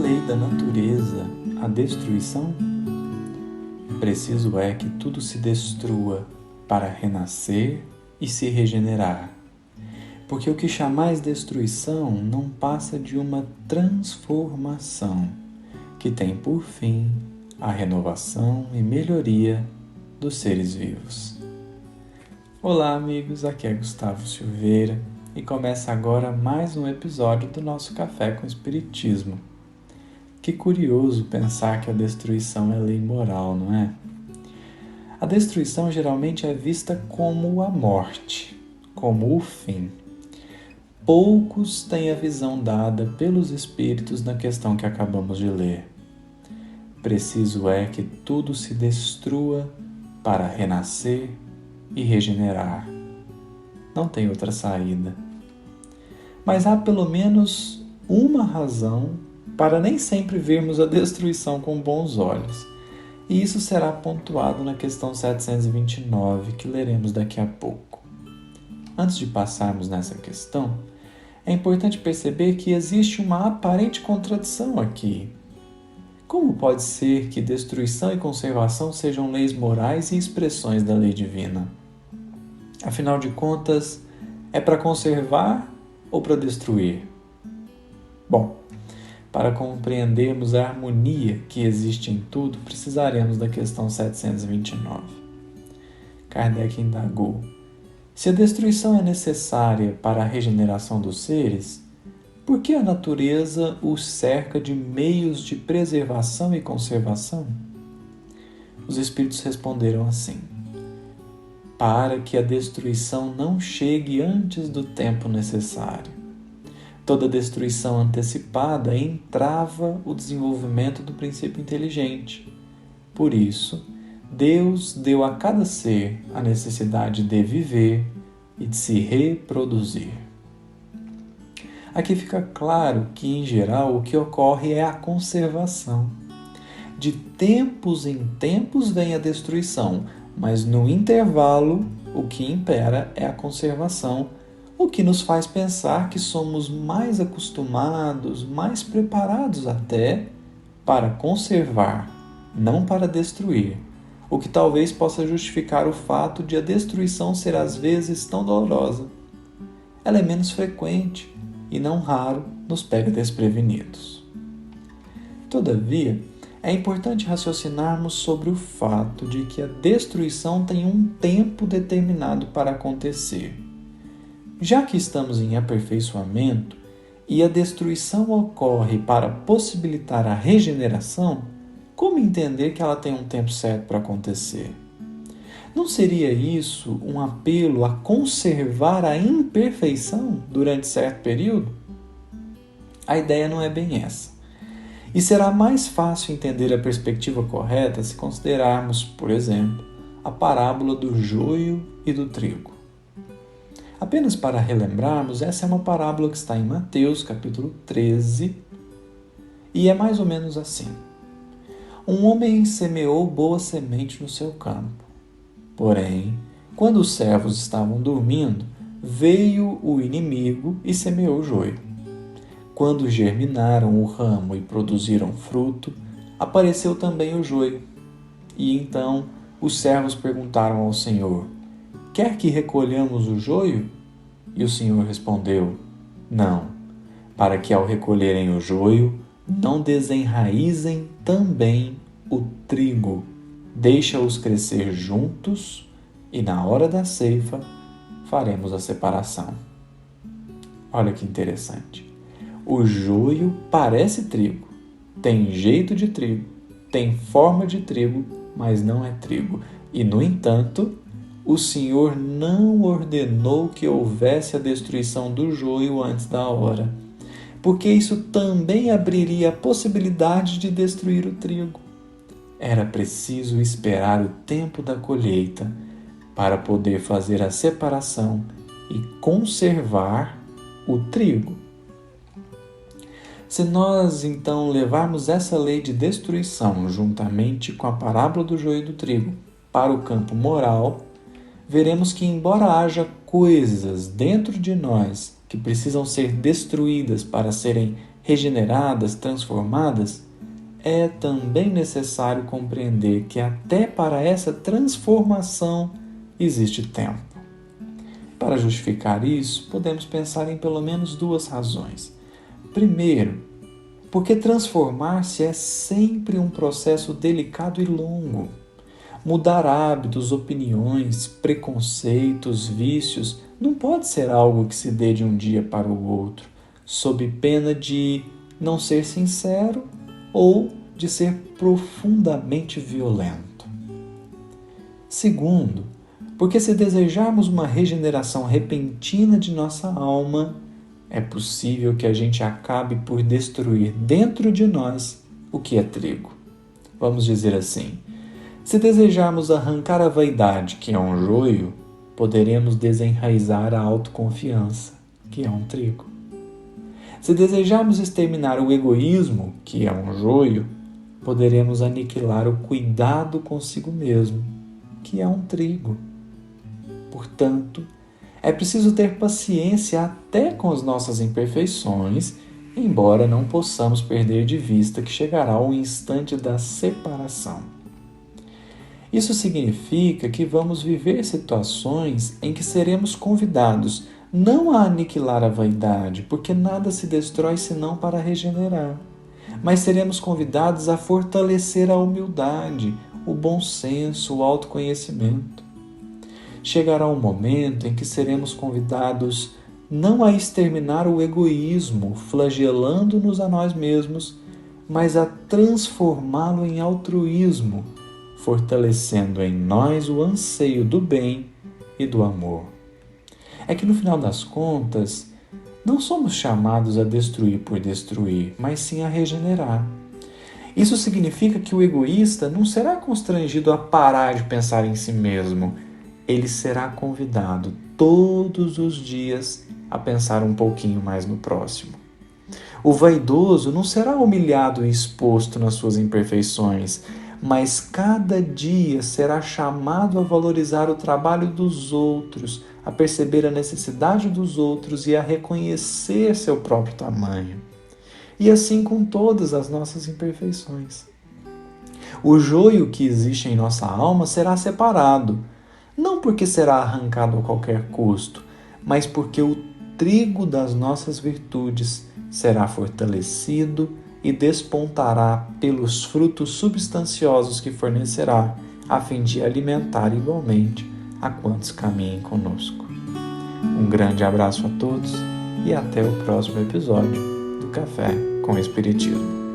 lei da natureza a destruição? Preciso é que tudo se destrua para renascer e se regenerar. Porque o que chamais destruição não passa de uma transformação que tem por fim a renovação e melhoria dos seres vivos. Olá amigos, aqui é Gustavo Silveira e começa agora mais um episódio do nosso Café com Espiritismo. Que curioso pensar que a destruição é lei moral, não é? A destruição geralmente é vista como a morte, como o fim. Poucos têm a visão dada pelos Espíritos na questão que acabamos de ler. Preciso é que tudo se destrua para renascer e regenerar. Não tem outra saída. Mas há pelo menos uma razão para nem sempre vermos a destruição com bons olhos. E isso será pontuado na questão 729, que leremos daqui a pouco. Antes de passarmos nessa questão, é importante perceber que existe uma aparente contradição aqui. Como pode ser que destruição e conservação sejam leis morais e expressões da lei divina? Afinal de contas, é para conservar ou para destruir? Bom, para compreendermos a harmonia que existe em tudo, precisaremos da questão 729. Kardec indagou: se a destruição é necessária para a regeneração dos seres, por que a natureza os cerca de meios de preservação e conservação? Os espíritos responderam assim: para que a destruição não chegue antes do tempo necessário. Toda destruição antecipada entrava o desenvolvimento do princípio inteligente. Por isso, Deus deu a cada ser a necessidade de viver e de se reproduzir. Aqui fica claro que, em geral, o que ocorre é a conservação. De tempos em tempos vem a destruição, mas no intervalo o que impera é a conservação, o que nos faz pensar que somos mais acostumados, mais preparados até para conservar, não para destruir, o que talvez possa justificar o fato de a destruição ser às vezes tão dolorosa. Ela é menos frequente e não raro nos pega desprevenidos. Todavia, é importante raciocinarmos sobre o fato de que a destruição tem um tempo determinado para acontecer. Já que estamos em aperfeiçoamento e a destruição ocorre para possibilitar a regeneração, como entender que ela tem um tempo certo para acontecer? Não seria isso um apelo a conservar a imperfeição durante certo período? A ideia não é bem essa. E será mais fácil entender a perspectiva correta se considerarmos, por exemplo, a parábola do joio e do trigo. Apenas para relembrarmos, essa é uma parábola que está em Mateus, capítulo 13, e é mais ou menos assim. Um homem semeou boa semente no seu campo. Porém, quando os servos estavam dormindo, veio o inimigo e semeou o joio. Quando germinaram o ramo e produziram fruto, apareceu também o joio. E então os servos perguntaram ao Senhor: quer que recolhamos o joio? E o Senhor respondeu: não, para que ao recolherem o joio, não desenraizem também o trigo. Deixa-os crescer juntos e na hora da ceifa faremos a separação. Olha que interessante. O joio parece trigo, tem jeito de trigo, tem forma de trigo, mas não é trigo. E, no entanto, o Senhor não ordenou que houvesse a destruição do joio antes da hora, porque isso também abriria a possibilidade de destruir o trigo. Era preciso esperar o tempo da colheita para poder fazer a separação e conservar o trigo. Se nós, então, levarmos essa lei de destruição juntamente com a parábola do joio e do trigo para o campo moral, veremos que, embora haja coisas dentro de nós que precisam ser destruídas para serem regeneradas, transformadas, é também necessário compreender que até para essa transformação existe tempo. Para justificar isso, podemos pensar em pelo menos duas razões. Primeiro, porque transformar-se é sempre um processo delicado e longo. Mudar hábitos, opiniões, preconceitos, vícios não pode ser algo que se dê de um dia para o outro, sob pena de não ser sincero ou de ser profundamente violento. Segundo, porque se desejarmos uma regeneração repentina de nossa alma, é possível que a gente acabe por destruir dentro de nós o que é trigo. Vamos dizer assim, se desejarmos arrancar a vaidade, que é um joio, poderemos desenraizar a autoconfiança, que é um trigo. Se desejarmos exterminar o egoísmo, que é um joio, poderemos aniquilar o cuidado consigo mesmo, que é um trigo. Portanto, é preciso ter paciência até com as nossas imperfeições, embora não possamos perder de vista que chegará o instante da separação. Isso significa que vamos viver situações em que seremos convidados não a aniquilar a vaidade, porque nada se destrói senão para regenerar, mas seremos convidados a fortalecer a humildade, o bom senso, o autoconhecimento. Chegará um momento em que seremos convidados não a exterminar o egoísmo, flagelando-nos a nós mesmos, mas a transformá-lo em altruísmo, fortalecendo em nós o anseio do bem e do amor. É que no final das contas, não somos chamados a destruir por destruir, mas sim a regenerar. Isso significa que o egoísta não será constrangido a parar de pensar em si mesmo. Ele será convidado todos os dias a pensar um pouquinho mais no próximo. O vaidoso não será humilhado e exposto nas suas imperfeições, mas cada dia será chamado a valorizar o trabalho dos outros, a perceber a necessidade dos outros e a reconhecer seu próprio tamanho. E assim com todas as nossas imperfeições. O joio que existe em nossa alma será separado, não porque será arrancado a qualquer custo, mas porque o trigo das nossas virtudes será fortalecido e despontará pelos frutos substanciosos que fornecerá, a fim de alimentar igualmente a quantos caminhem conosco. Um grande abraço a todos e até o próximo episódio do Café com Espiritismo.